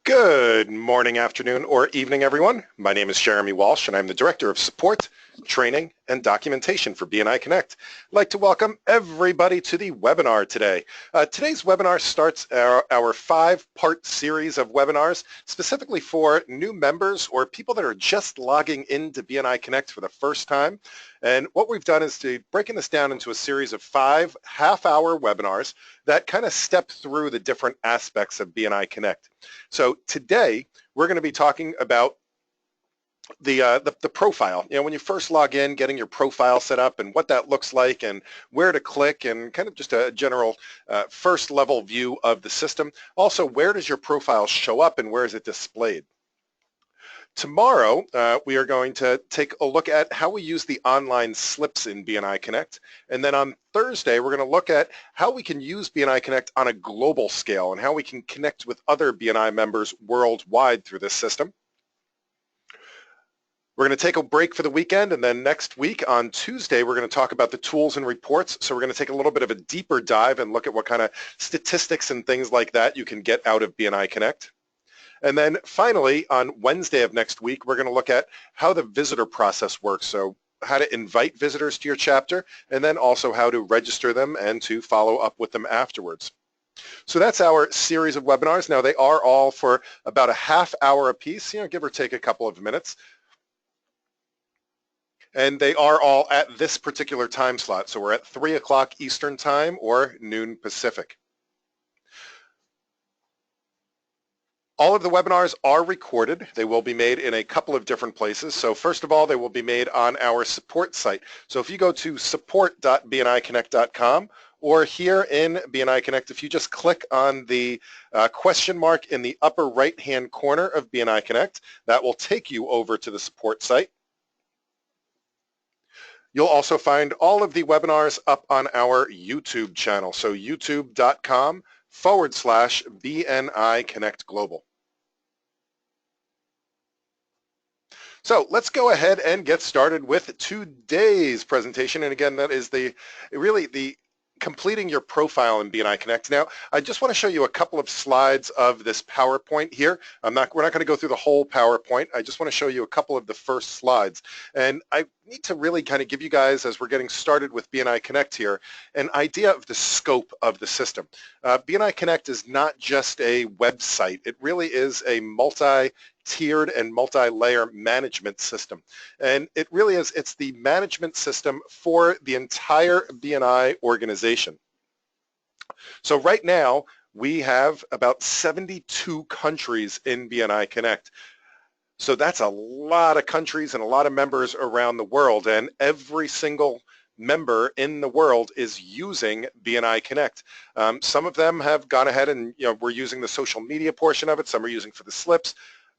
Good morning, afternoon, or evening, everyone. My name is Jeremy Walsh, and I'm the Director of Support, Training, and Documentation for BNI Connect. I'd like to welcome everybody to the webinar today. Today's webinar starts our five-part series of webinars specifically for new members or people that are just logging into BNI Connect for the first time. And what we've done is to breaking this down into a series of 5 half-hour webinars that kind of step through the different aspects of BNI Connect. So today we're going to be talking about the profile. You know, when you first log in, getting your profile set up and what that looks like and where to click and kind of just a general first level view of the system. Also, where does your profile show up and where is it displayed? Tomorrow, we are going to take a look at how we use the online slips in BNI Connect. And then on Thursday, we're going to look at how we can use BNI Connect on a global scale and how we can connect with other BNI members worldwide through this system. We're going to take a break for the weekend, and then next week on Tuesday, we're going to talk about the tools and reports. So we're going to take a little bit of a deeper dive and look at what kind of statistics and things like that you can get out of BNI Connect. And then finally, on Wednesday of next week, we're going to look at how the visitor process works. So how to invite visitors to your chapter, and then also how to register them and to follow up with them afterwards. So that's our series of webinars. Now, they are all for about a half hour apiece, give or take a couple of minutes. And they are all at this particular time slot. So we're at 3 o'clock Eastern Time or noon Pacific. All of the webinars are recorded. They will be made in a couple of different places. So first of all, they will be made on our support site. So if you go to support.bniconnect.com or here in BNI Connect, if you just click on the question mark in the upper right-hand corner of BNI Connect, that will take you over to the support site. You'll also find all of the webinars up on our YouTube channel. So youtube.com/BNI Connect Global. So let's go ahead and get started with today's presentation. And again, that is really the completing your profile in BNI Connect. Now, I just want to show you a couple of slides of this PowerPoint here. We're not going to go through the whole PowerPoint. I just want to show you a couple of the first slides. And I need to really kind of give you guys, as we're getting started with BNI Connect here, an idea of the scope of the system. BNI Connect is not just a website. It really is a multi-tiered and multi-layer management system. And it really is, it's the management system for the entire BNI organization. So right now, we have about 72 countries in BNI Connect. So that's a lot of countries and a lot of members around the world, and every single member in the world is using BNI Connect. Some of them have gone ahead and we're using the social media portion of it. Some are using for the slips.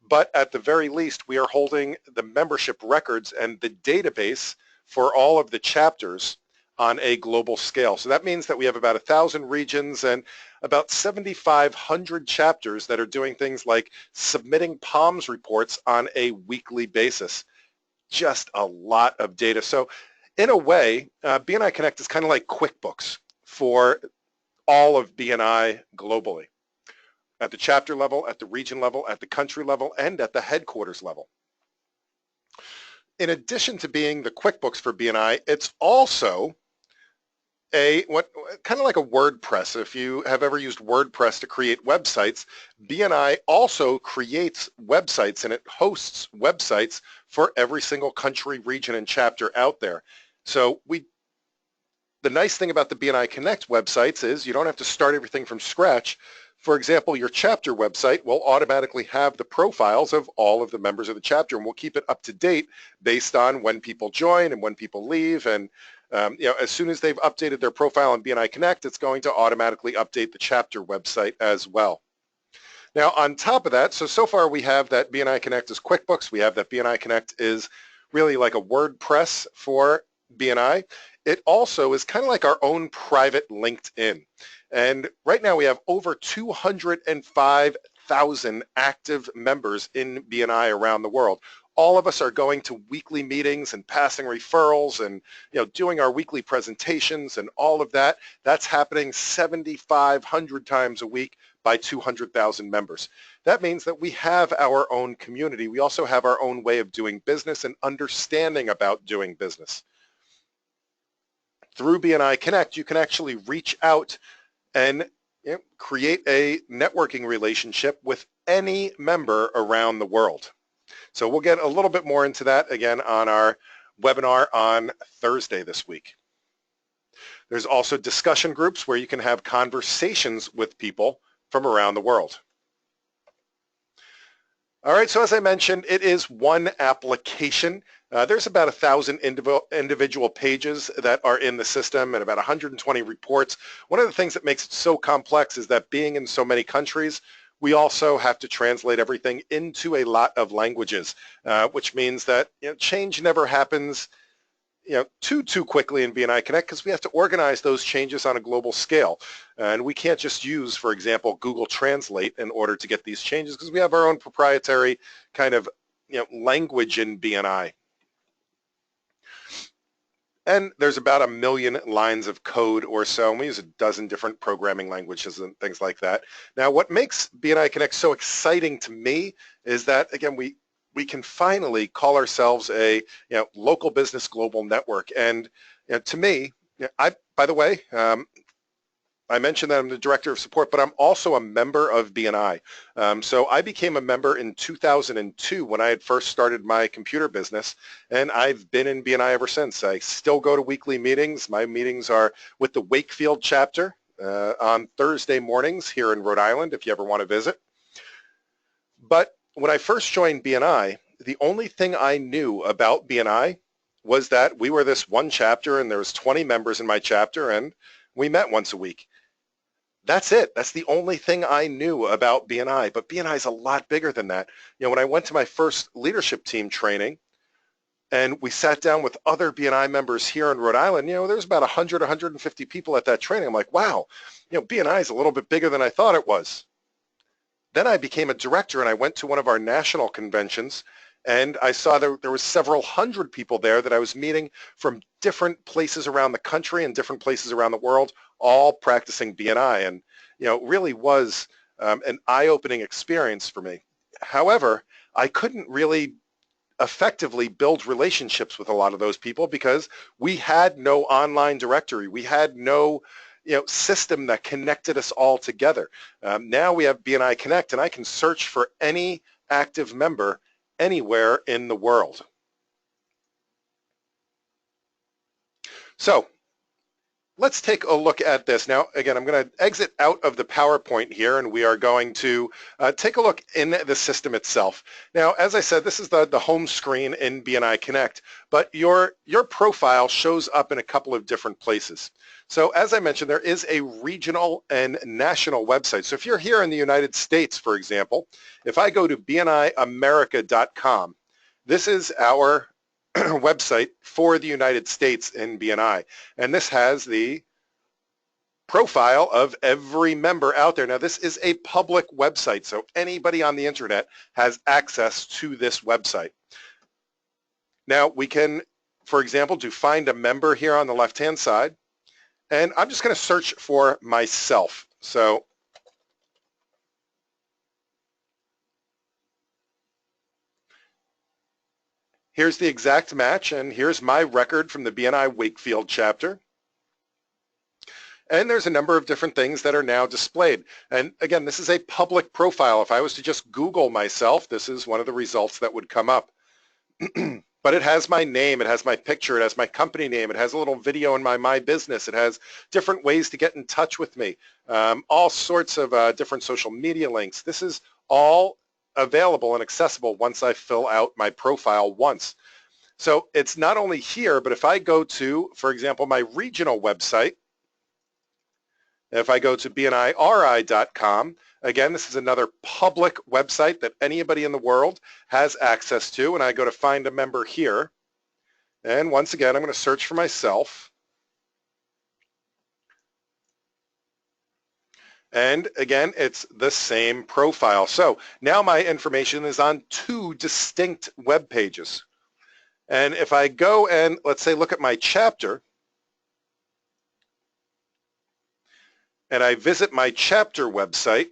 But at the very least, we are holding the membership records and the database for all of the chapters on a global scale. So that means that we have about 1,000 regions and about 7,500 chapters that are doing things like submitting POMS reports on a weekly basis. Just a lot of data. So in a way, BNI Connect is kind of like QuickBooks for all of BNI globally, at the chapter level, at the region level, at the country level, and at the headquarters level. In addition to being the QuickBooks for BNI, it's also kind of like a WordPress. If you have ever used WordPress to create websites, BNI also creates websites and it hosts websites for every single country, region, and chapter out there. So the nice thing about the BNI Connect websites is you don't have to start everything from scratch. For example, your chapter website will automatically have the profiles of all of the members of the chapter, and we'll keep it up to date based on when people join and when people leave. And as soon as they've updated their profile on BNI Connect, it's going to automatically update the chapter website as well. Now, on top of that, so far we have that BNI Connect is QuickBooks. We have that BNI Connect is really like a WordPress for BNI. It also is kind of like our own private LinkedIn. And right now we have over 205,000 active members in BNI around the world. All of us are going to weekly meetings and passing referrals and doing our weekly presentations and all of that. That's happening 7,500 times a week by 200,000 members. That means that we have our own community. We also have our own way of doing business and understanding about doing business. Through BNI Connect, you can actually reach out and create a networking relationship with any member around the world. So we'll get a little bit more into that again on our webinar on Thursday this week. There's also discussion groups where you can have conversations with people from around the world. All right, so as I mentioned, it is one application. There's about 1,000 individual pages that are in the system and about 120 reports. One of the things that makes it so complex is that being in so many countries, we also have to translate everything into a lot of languages, which means that change never happens too quickly in BNI Connect because we have to organize those changes on a global scale. And we can't just use, for example, Google Translate in order to get these changes because we have our own proprietary kind of language in BNI. And there's about 1 million lines of code or so, and we use a dozen different programming languages and things like that. Now, what makes BNI Connect so exciting to me is that, again, we can finally call ourselves a local business global network. And to me, by the way, I mentioned that I'm the director of support, but I'm also a member of BNI. So I became a member in 2002 when I had first started my computer business, and I've been in BNI ever since. I still go to weekly meetings. My meetings are with the Wakefield chapter on Thursday mornings here in Rhode Island, if you ever want to visit. But when I first joined BNI, the only thing I knew about BNI was that we were this one chapter and there was 20 members in my chapter and we met once a week. That's it. That's the only thing I knew about BNI, but BNI is a lot bigger than that. When I went to my first leadership team training and we sat down with other BNI members here in Rhode Island, there's about 100, 150 people at that training. I'm like, wow, BNI is a little bit bigger than I thought it was. Then I became a director and I went to one of our national conventions and I saw there was several hundred people there that I was meeting from different places around the country and different places around the world, all practicing BNI, and really was an eye-opening experience for me. However, I couldn't really effectively build relationships with a lot of those people because we had no online directory. We had no system that connected us all together. Now we have BNI Connect and I can search for any active member anywhere in the world. So let's take a look at this. Now, again, I'm going to exit out of the PowerPoint here and we are going to take a look in the system itself. Now, as I said, this is the home screen in BNI Connect, but your profile shows up in a couple of different places. So as I mentioned, there is a regional and national website. So if you're here in the United States, for example, if I go to bniamerica.com, this is our website for the United States in BNI. And this has the profile of every member out there. Now, this is a public website, so anybody on the internet has access to this website. Now, we can, for example, do find a member here on the left-hand side. And I'm just going to search for myself. So here's the exact match, and here's my record from the BNI Wakefield chapter. And there's a number of different things that are now displayed. And again, this is a public profile. If I was to just Google myself, this is one of the results that would come up. But it has my name, it has my picture, it has my company name, it has a little video in my business, it has different ways to get in touch with me, all sorts of different social media links. This is all available and accessible once I fill out my profile once. So it's not only here, but if I go to, for example, my regional website, if I go to bniri.com, again, this is another public website that anybody in the world has access to, and I go to find a member here. And once again, I'm going to search for myself. And again, it's the same profile. So now my information is on 2 distinct web pages. And if I go and, let's say, look at my chapter, and I visit my chapter website,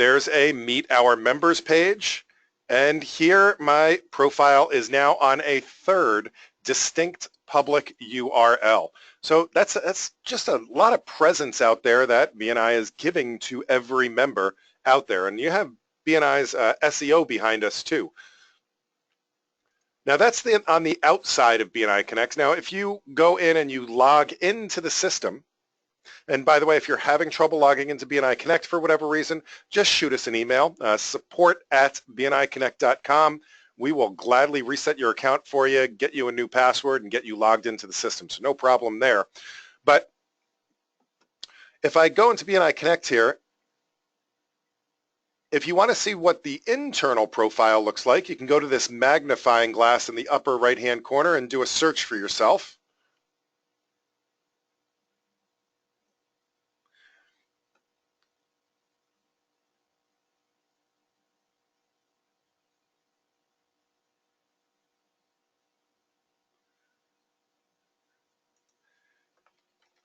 There's a Meet Our Members page, and here my profile is now on a third distinct public URL. So that's just a lot of presence out there that BNI is giving to every member out there, and you have BNI's SEO behind us too. Now that's on the outside of BNI Connect. Now if you go in and you log into the system, and by the way, if you're having trouble logging into BNI Connect for whatever reason, just shoot us an email, support@bniconnect.com. We will gladly reset your account for you, get you a new password, and get you logged into the system. So no problem there. But if I go into BNI Connect here, if you want to see what the internal profile looks like, you can go to this magnifying glass in the upper right-hand corner and do a search for yourself.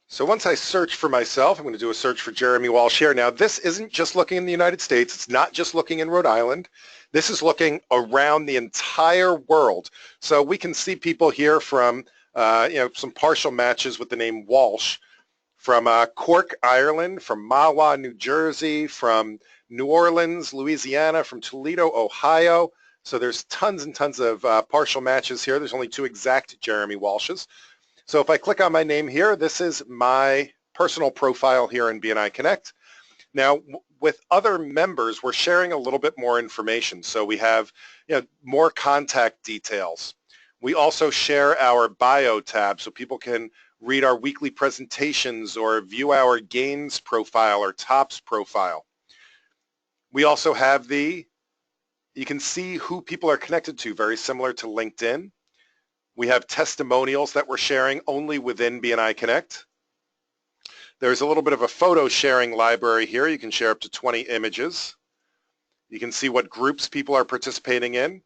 So once I search for myself, I'm going to do a search for Jeremy Walsh here. Now this isn't just looking in the United States. It's not just looking in Rhode Island. This is looking around the entire world. So we can see people here from, some partial matches with the name Walsh, from Cork, Ireland, from Mahwah, New Jersey, from New Orleans, Louisiana, from Toledo, Ohio. So there's tons and tons of partial matches here. There's only 2 exact Jeremy Walshes. So if I click on my name here, this is my personal profile here in BNI Connect. Now, with other members, we're sharing a little bit more information. So we have more contact details. We also share our bio tab so people can read our weekly presentations or view our gains profile or tops profile. We also have you can see who people are connected to, very similar to LinkedIn. We have testimonials that we're sharing only within BNI Connect. There's a little bit of a photo sharing library here. You can share up to 20 images. You can see what groups people are participating in.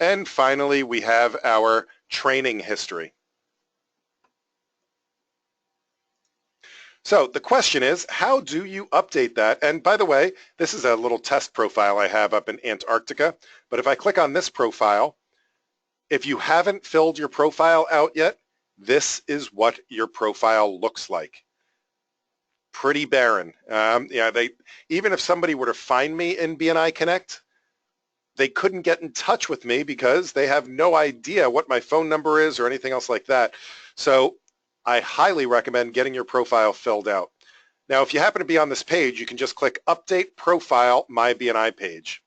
And finally, we have our training history. So the question is, how do you update that? And by the way, this is a little test profile I have up in Antarctica. But if I click on this profile, if you haven't filled your profile out yet, this is what your profile looks like. Pretty barren. Even if somebody were to find me in BNI Connect, they couldn't get in touch with me because they have no idea what my phone number is or anything else like that. So I highly recommend getting your profile filled out. Now, if you happen to be on this page, you can just click Update Profile My BNI page.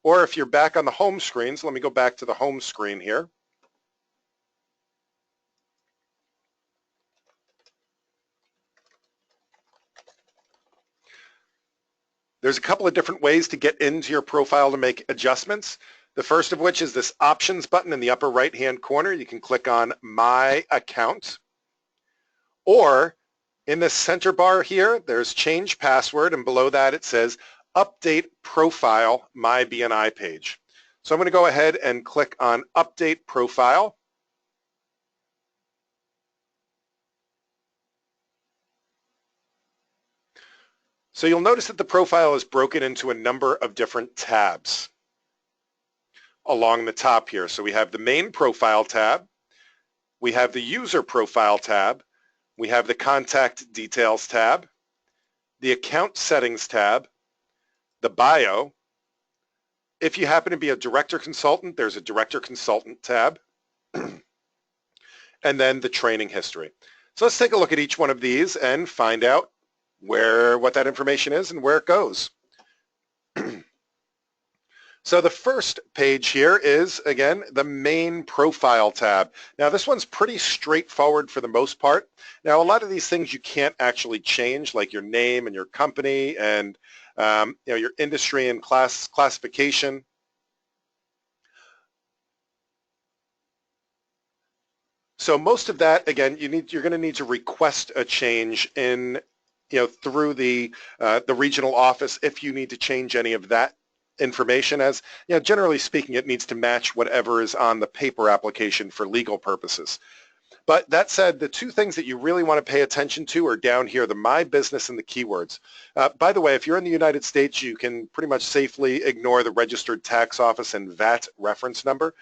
Or if you're back on the home screen, so let me go back to the home screen here. There's a couple of different ways to get into your profile to make adjustments. The first of which is this Options button in the upper right-hand corner. You can click on My Account. Or in the center bar here, there's Change Password, and below that it says Update Profile My BNI page. So I'm going to go ahead and click on Update Profile. So you'll notice that the profile is broken into a number of different tabs along the top here. So we have the main profile tab, we have the user profile tab, we have the contact details tab, the account settings tab, the bio. If you happen to be a director consultant, there's a director consultant tab, and then the training history. So let's take a look at each one of these and find out what that information is and where it goes. So the first page here is, again, the main profile tab. Now this one's pretty straightforward for the most part. Now a lot of these things you can't actually change, like your name and your company and your industry and classification. So most of that, again, you're going to need to request a change in through the regional office if you need to change any of that information. As generally speaking, it needs to match whatever is on the paper application for legal purposes. But that said, the two things that you really want to pay attention to are down here, the My Business and the keywords. By the way, if you're in the United States, you can pretty much safely ignore the Registered Tax Office and VAT reference number.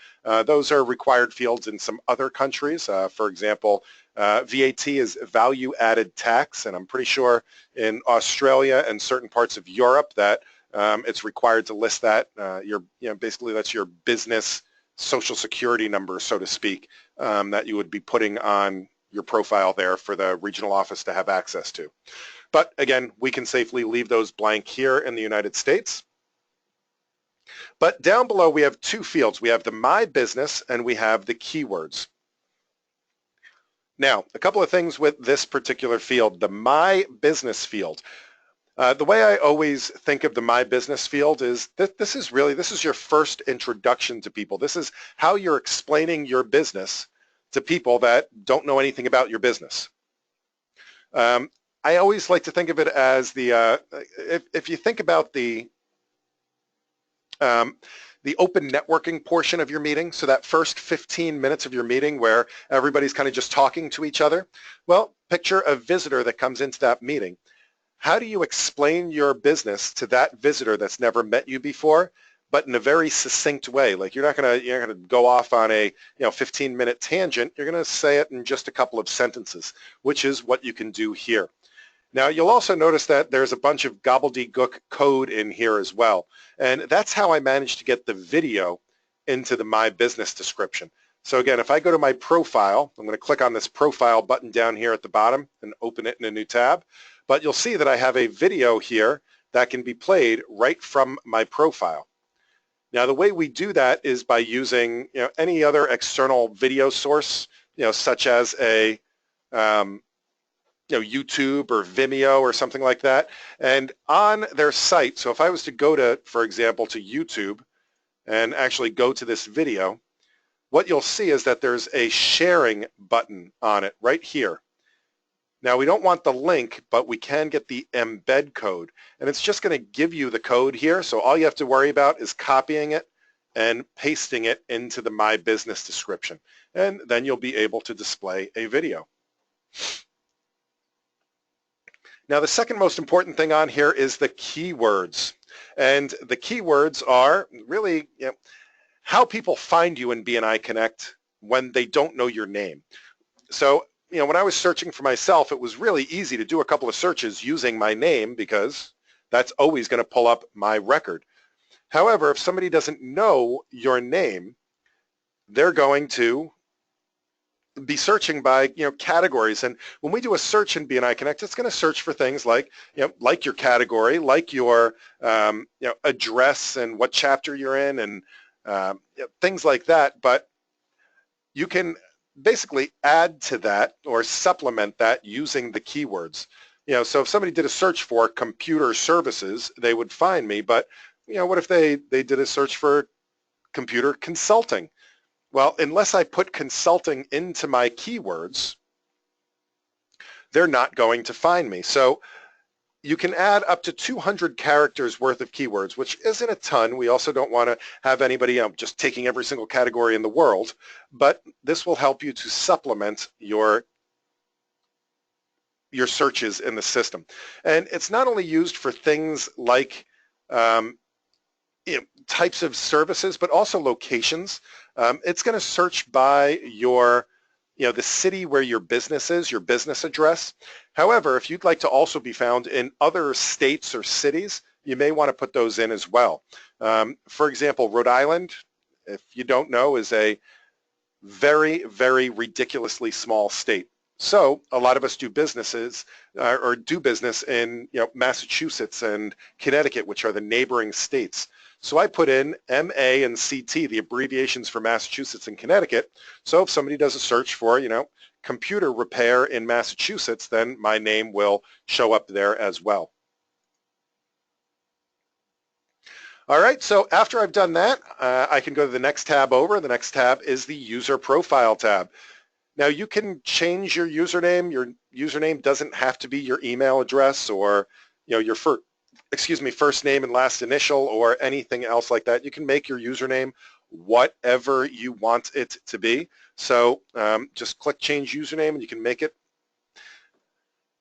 Those are required fields in some other countries. For example, VAT is value added tax, and I'm pretty sure in Australia and certain parts of Europe that it's required to list that. Basically that's your business social security number, so to speak, that you would be putting on your profile there for the regional office to have access to. But again, we can safely leave those blank here in the United States. But down below we have two fields. We have the My Business and we have the keywords. Now, a couple of things with this particular field, the My Business field. The way I always think of the My Business field is that this is your first introduction to people. This is how you're explaining your business to people that don't know anything about your business. I always like to think of it as if you think about the open networking portion of your meeting, so that first 15 minutes of your meeting where everybody's kind of just talking to each other. Well, picture a visitor that comes into that meeting. How do you explain your business to that visitor that's never met you before, but in a very succinct way? Like you're not gonna go off on a 15-minute tangent. You're gonna say it in just a couple of sentences, which is what you can do here. Now you'll also notice that there's a bunch of gobbledygook code in here as well, and that's how I managed to get the video into the My Business description. So again, if I go to my profile, I'm going to click on this profile button down here at the bottom and open it in a new tab. But you'll see that I have a video here that can be played right from my profile. Now the way we do that is by using any other external video source, such as a YouTube or Vimeo or something like that. And on their site, so if I was to go to, for example, to YouTube and actually go to this video, what you'll see is that there's a sharing button on it right here. Now we don't want the link, but we can get the embed code, and it's just going to give you the code here. So all you have to worry about is copying it and pasting it into the My Business description, and then you'll be able to display a video. Now the second most important thing on here is the keywords, and the keywords are really how people find you in BNI Connect when they don't know your name. So when I was searching for myself, it was really easy to do a couple of searches using my name because that's always going to pull up my record. However, if somebody doesn't know your name, they're going to be searching by categories. And when we do a search in BNI Connect, it's going to search for things like like your category, like your address and what chapter you're in, and things like that. But you can basically add to that or supplement that using the keywords. So if somebody did a search for computer services, they would find me. But what if they did a search for computer consulting? Well, unless I put consulting into my keywords, they're not going to find me. So you can add up to 200 characters worth of keywords, which isn't a ton. We also don't want to have anybody just taking every single category in the world, but this will help you to supplement your searches in the system. And it's not only used for things like types of services, but also locations. It's going to search by your the city where your business is, your business address. However, if you'd like to also be found in other states or cities, you may want to put those in as well. For example, Rhode Island, if you don't know, is a very, very ridiculously small state. So a lot of us do businesses or do business in Massachusetts and Connecticut, which are the neighboring states. So I put in MA and CT, the abbreviations for Massachusetts and Connecticut. So if somebody does a search for, computer repair in Massachusetts, then my name will show up there as well. All right, so after I've done that, I can go to the next tab over. The next tab is the user profile tab. Now you can change your username. Your username doesn't have to be your email address or your first name and last initial or anything else like that. You can make your username whatever you want it to be. So just click change username and you can make it.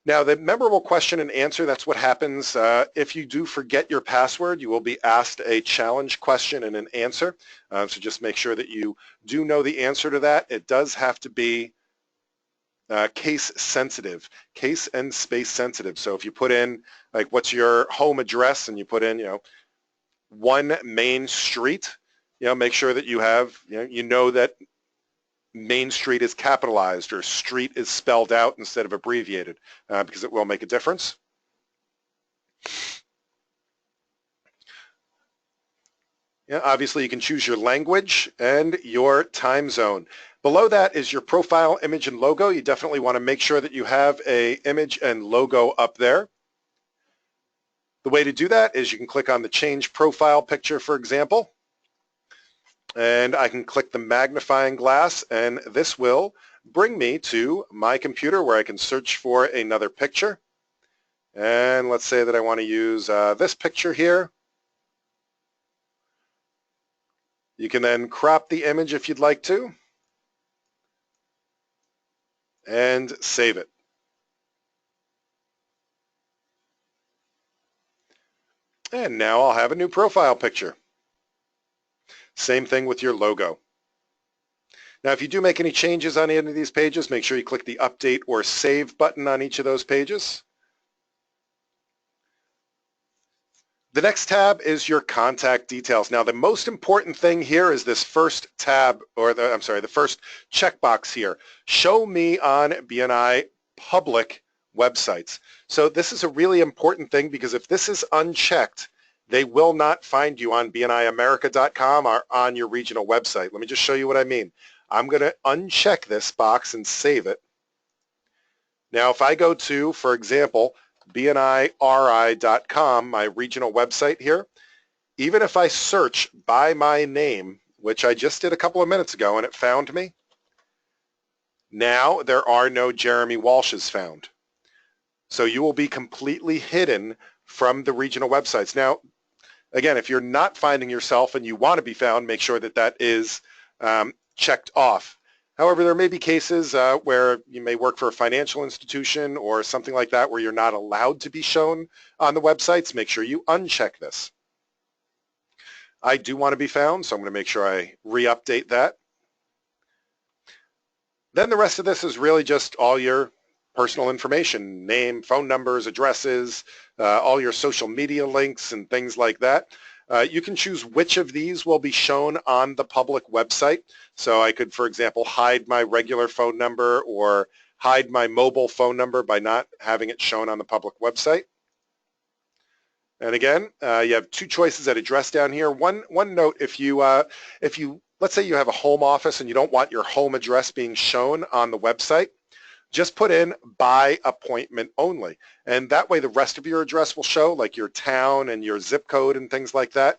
Now the memorable question and answer, that's what happens if you do forget your password. You will be asked a challenge question and an answer. So just make sure that you do know the answer to that. It does have to be case sensitive, case and space sensitive. So if you put in like what's your home address and you put in 1 Main Street, make sure that you have you know that Main Street is capitalized or street is spelled out instead of abbreviated because it will make a difference. Obviously you can choose your language and your time zone. Below that is your profile image and logo. You definitely want to make sure that you have an image and logo up there. The way to do that is you can click on the change profile picture, for example, and I can click the magnifying glass, and this will bring me to my computer where I can search for another picture. And let's say that I want to use this picture here. You can then crop the image if you'd like to and save it. And now I'll have a new profile picture. Same thing with your logo. Now if you do make any changes on any of these pages, make sure you click the update or save button on each of those pages. The next tab is your contact details. Now the most important thing here is this first tab, or the first checkbox here. Show me on BNI public websites. So this is a really important thing because if this is unchecked, they will not find you on bniamerica.com or on your regional website. Let me just show you what I mean. I'm going to uncheck this box and save it. Now if I go to, for example, bniri.com, my regional website here, even if I search by my name, which I just did a couple of minutes ago and it found me, now there are no Jeremy Walshes found. So you will be completely hidden from the regional websites. Now, again, if you're not finding yourself and you want to be found, make sure that that is checked off. However, there may be cases where you may work for a financial institution or something like that where you're not allowed to be shown on the websites. Make sure you uncheck this. I do want to be found, so I'm going to make sure I re-update that. Then the rest of this is really just all your personal information, name, phone numbers, addresses, all your social media links and things like that. You can choose which of these will be shown on the public website. So I could, for example, hide my regular phone number or hide my mobile phone number by not having it shown on the public website. And again, you have 2 choices at address down here. One note, if you let's say you have a home office and you don't want your home address being shown on the website, just put in by appointment only. And that way the rest of your address will show, like your town and your zip code and things like that,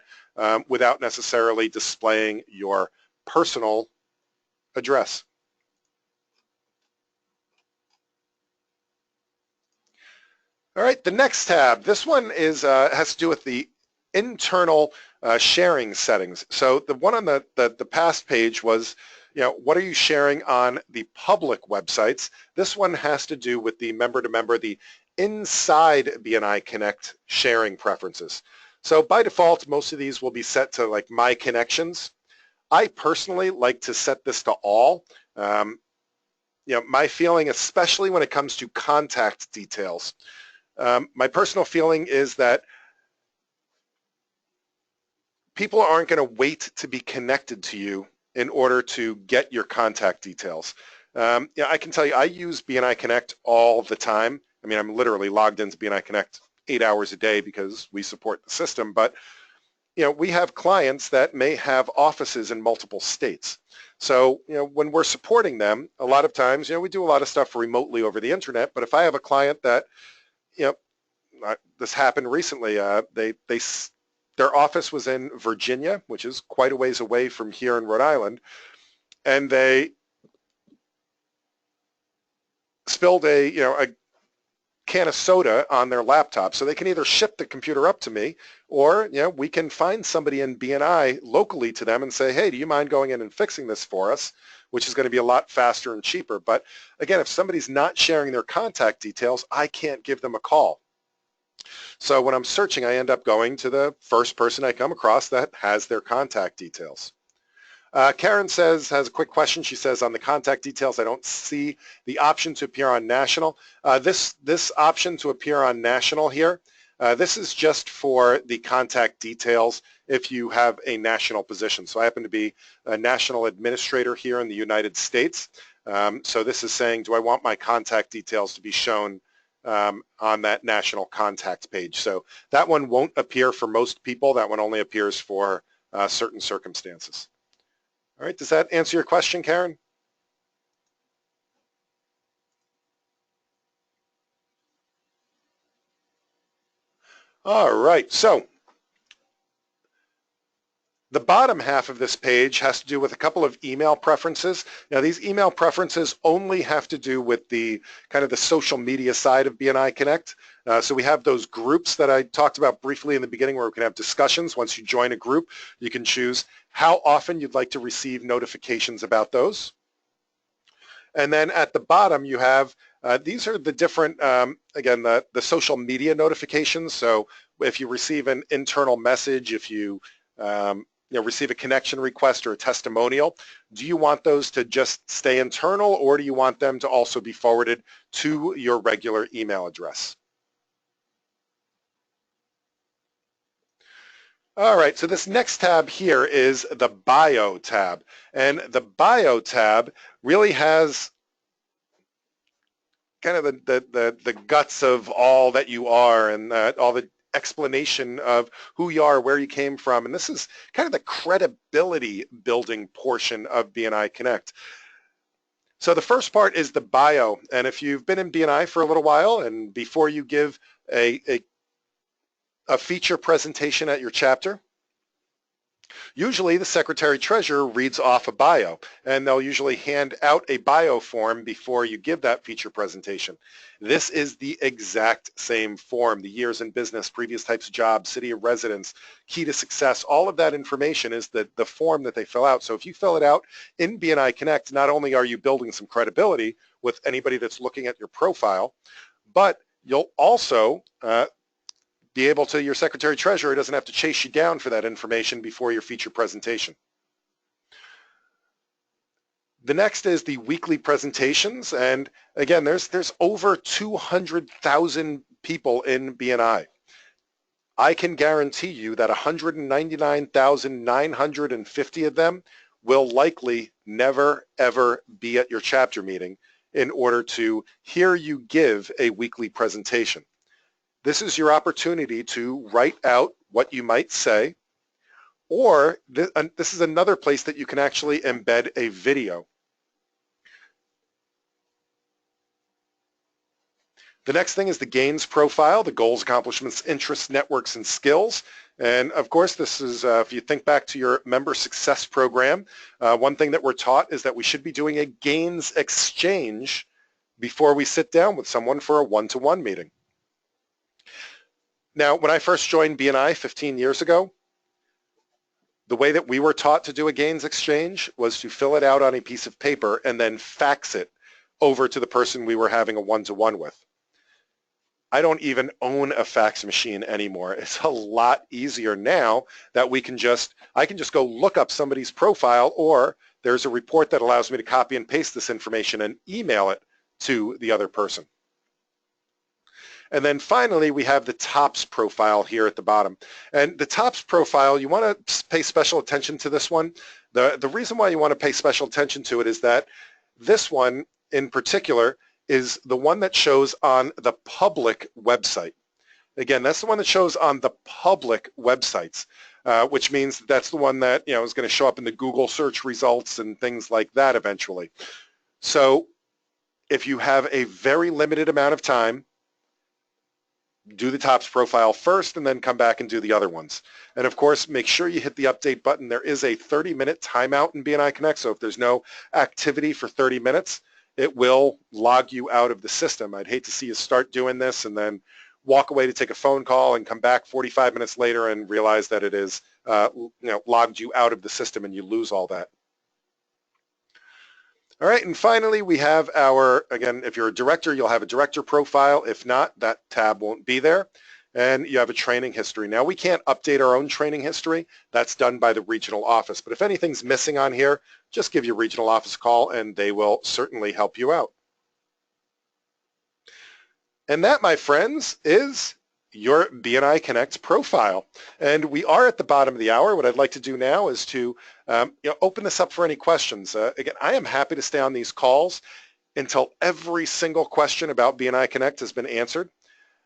without necessarily displaying your personal address. All right, the next tab, this one is has to do with the internal sharing settings. So the one on the past page was, what are you sharing on the public websites? This one has to do with the member-to-member, the inside BNI Connect sharing preferences. So by default, most of these will be set to like My Connections. I personally like to set this to all. My feeling, especially when it comes to contact details, my personal feeling is that people aren't going to wait to be connected to you in order to get your contact details. I can tell you, I use BNI Connect all the time. I mean, I'm literally logged into BNI Connect 8 hours a day because we support the system. But we have clients that may have offices in multiple states. So when we're supporting them, a lot of times we do a lot of stuff remotely over the internet. But if I have a client that this happened recently, their office was in Virginia, which is quite a ways away from here in Rhode Island, and they spilled a can of soda on their laptop. So they can either ship the computer up to me, or we can find somebody in BNI locally to them and say, hey, do you mind going in and fixing this for us, which is going to be a lot faster and cheaper. But again, if somebody's not sharing their contact details, I can't give them a call. So when I'm searching, I end up going to the first person I come across that has their contact details. Karen has a quick question. She says, on the contact details, I don't see the option to appear on national. This option to appear on national here, this is just for the contact details if you have a national position. So I happen to be a national administrator here in the United States. So this is saying, do I want my contact details to be shown on that national contact page? So that one won't appear for most people. That one only appears for certain circumstances. All right, does that answer your question, Karen? All right, so the bottom half of this page has to do with a couple of email preferences. Now, these email preferences only have to do with the kind of the social media side of BNI Connect. So we have those groups that I talked about briefly in the beginning where we can have discussions. Once you join a group, you can choose how often you'd like to receive notifications about those. And then at the bottom, you have, these are the different, again, the social media notifications. So if you receive an internal message, if you receive a connection request or a testimonial, do you want those to just stay internal, or do you want them to also be forwarded to your regular email address? All right, so this next tab here is the Bio tab. And the Bio tab really has kind of the guts of all that you are, and all the explanation of who you are, where you came from. And this is kind of the credibility building portion of BNI Connect. So the first part is the bio. And if you've been in BNI for a little while, and before you give a feature presentation at your chapter, usually the Secretary-Treasurer reads off a bio, and they'll usually hand out a bio form before you give that feature presentation. This is the exact same form. The years in business, previous types of jobs, city of residence, key to success, all of that information is the form that they fill out. So if you fill it out in BNI Connect, not only are you building some credibility with anybody that's looking at your profile, but you'll also be able to, your Secretary-Treasurer doesn't have to chase you down for that information before your feature presentation. The next is the weekly presentations, and again, there's over 200,000 people in BNI. I can guarantee you that 199,950 of them will likely never, ever be at your chapter meeting in order to hear you give a weekly presentation. This is your opportunity to write out what you might say, or this is another place that you can actually embed a video. The next thing is the gains profile, the goals, accomplishments, interests, networks, and skills. And of course, this is, if you think back to your member success program, one thing that we're taught is that we should be doing a gains exchange before we sit down with someone for a one-to-one meeting. Now, when I first joined BNI 15 years ago, the way that we were taught to do a gains exchange was to fill it out on a piece of paper and then fax it over to the person we were having a one-to-one with. I don't even own a fax machine anymore. It's a lot easier now that I can just go look up somebody's profile, or there's a report that allows me to copy and paste this information and email it to the other person. And then finally, we have the TOPS profile here at the bottom. And the TOPS profile, you want to pay special attention to this one. The reason why you want to pay special attention to it is that this one in particular is the one that shows on the public website. Again, that's the one that shows on the public websites, which means that's the one that is going to show up in the Google search results and things like that eventually. So if you have a very limited amount of time, do the TOPS profile first and then come back and do the other ones. And of course, make sure you hit the update button. There is a 30-minute timeout in BNI Connect, so if there's no activity for 30 minutes, it will log you out of the system. I'd hate to see you start doing this and then walk away to take a phone call and come back 45 minutes later and realize that it is logged you out of the system and you lose all that. All right, and finally we have our, again, if you're a director, you'll have a director profile. If not, that tab won't be there. And you have a training history. Now we can't update our own training history. That's done by the regional office. But if anything's missing on here, just give your regional office a call and they will certainly help you out. And that, my friends, is your BNI Connect profile. And we are at the bottom of the hour. What I'd like to do now is to open this up for any questions. Again, I am happy to stay on these calls until every single question about BNI Connect has been answered.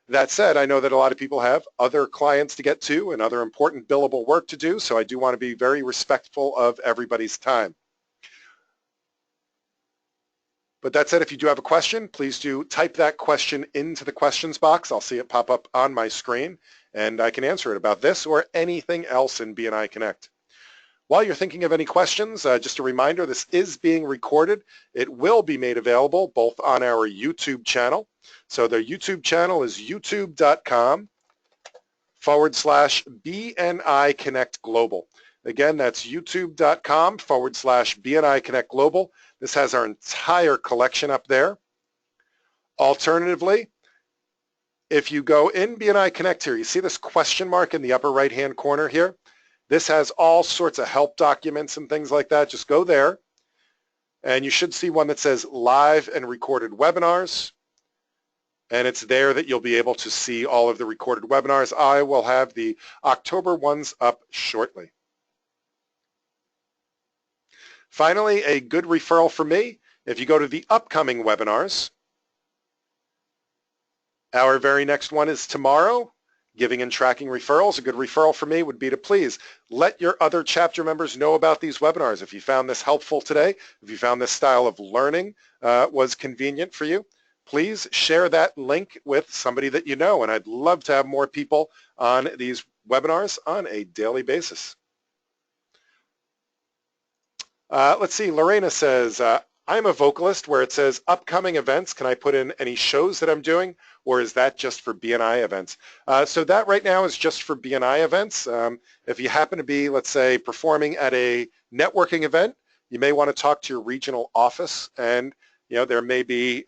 That said, I know that a lot of people have other clients to get to and other important billable work to do, so I do want to be very respectful of everybody's time. But that said, if you do have a question, please do type that question into the questions box. I'll see it pop up on my screen, and I can answer it about this or anything else in BNI Connect. While you're thinking of any questions, just a reminder, this is being recorded. It will be made available both on our YouTube channel. So the YouTube channel is youtube.com/BNI Connect Global. Again, that's youtube.com/BNI Connect Global. This has our entire collection up there. Alternatively, if you go in BNI Connect here, you see this question mark in the upper right-hand corner here? This has all sorts of help documents and things like that. Just go there, and you should see one that says live and recorded webinars. And it's there that you'll be able to see all of the recorded webinars. I will have the October ones up shortly. Finally, a good referral for me, if you go to the upcoming webinars, our very next one is tomorrow, giving and tracking referrals. A good referral for me would be to please let your other chapter members know about these webinars. If you found this helpful today, if you found this style of learning was convenient for you, please share that link with somebody that you know, and I'd love to have more people on these webinars on a daily basis. Let's see, Lorena says, I'm a vocalist where it says upcoming events. Can I put in any shows that I'm doing, or is that just for BNI events? So that right now is just for BNI events. If you happen to be, let's say, performing at a networking event, you may want to talk to your regional office, and there may be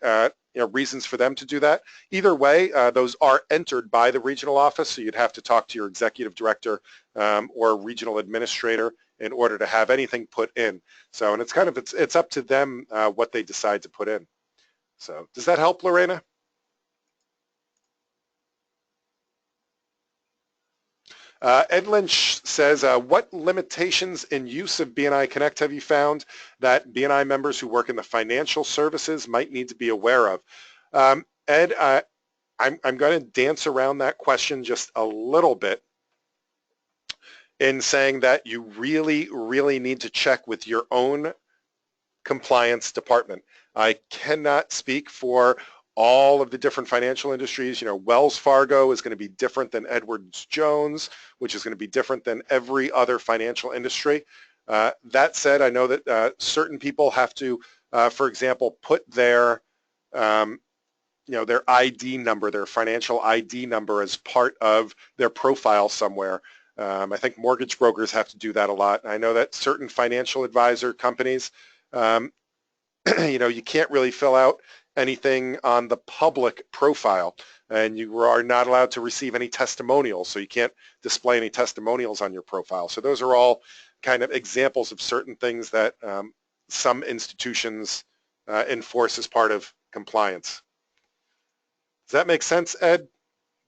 reasons for them to do that. Either way, those are entered by the regional office, so you'd have to talk to your executive director or regional administrator in order to have anything put in. So, and it's up to them what they decide to put in. So, does that help, Lorena? Ed Lynch says, what limitations in use of BNI Connect have you found that BNI members who work in the financial services might need to be aware of? Ed, I'm going to dance around that question just a little bit in saying that you really, really need to check with your own compliance department. I cannot speak for all of the different financial industries. Wells Fargo is going to be different than Edwards Jones, which is going to be different than every other financial industry. That said, I know that certain people have to, for example, put their their ID number, their financial ID number as part of their profile somewhere. I think mortgage brokers have to do that a lot. I know that certain financial advisor companies, you can't really fill out anything on the public profile, and you are not allowed to receive any testimonials, so you can't display any testimonials on your profile. So those are all kind of examples of certain things that some institutions enforce as part of compliance. Does that make sense, Ed?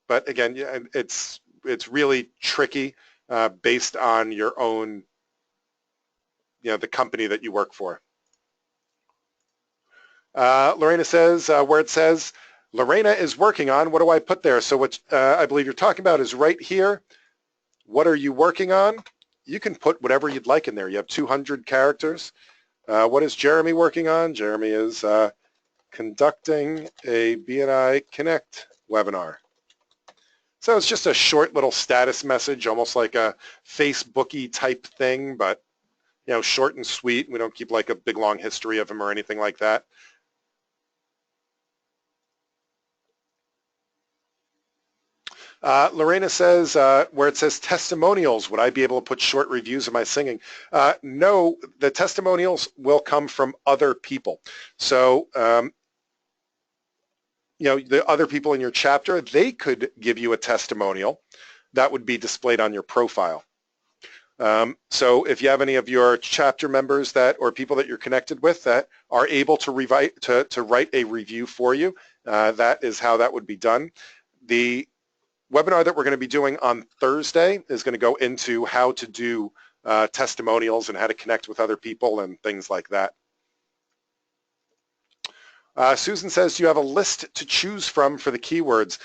But again, it's really tricky based on your own, the company that you work for. Lorena says, where it says, Lorena is working on, what do I put there? So what I believe you're talking about is right here. What are you working on? You can put whatever you'd like in there. You have 200 characters. What is Jeremy working on? Jeremy is conducting a BNI Connect webinar. So it's just a short little status message, almost like a Facebooky type thing, but short and sweet. We don't keep like a big long history of him or anything like that. Lorena says, where it says testimonials, would I be able to put short reviews of my singing? No, the testimonials will come from other people. So, the other people in your chapter, they could give you a testimonial that would be displayed on your profile. So if you have any of your chapter members or people that you're connected with that are able to write a review for you, that is how that would be done. The webinar that we're going to be doing on Thursday is going to go into how to do testimonials and how to connect with other people and things like that. Susan says, do you have a list to choose from for the keywords?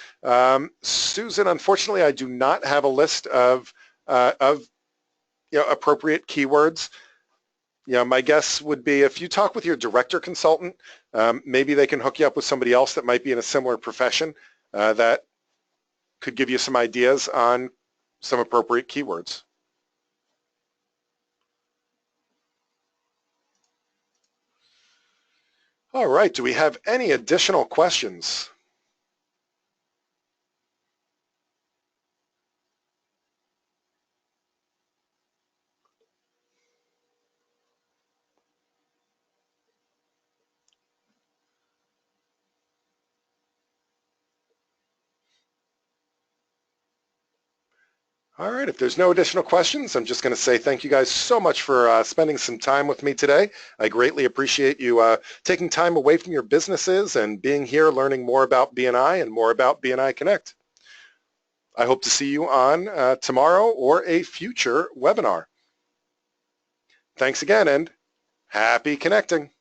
Susan, unfortunately, I do not have a list of appropriate keywords. My guess would be if you talk with your director consultant, maybe they can hook you up with somebody else that might be in a similar profession that could give you some ideas on some appropriate keywords. All right, do we have any additional questions? All right, if there's no additional questions, I'm just going to say thank you guys so much for spending some time with me today. I greatly appreciate you taking time away from your businesses and being here learning more about BNI and more about BNI Connect. I hope to see you on tomorrow or a future webinar. Thanks again and happy connecting.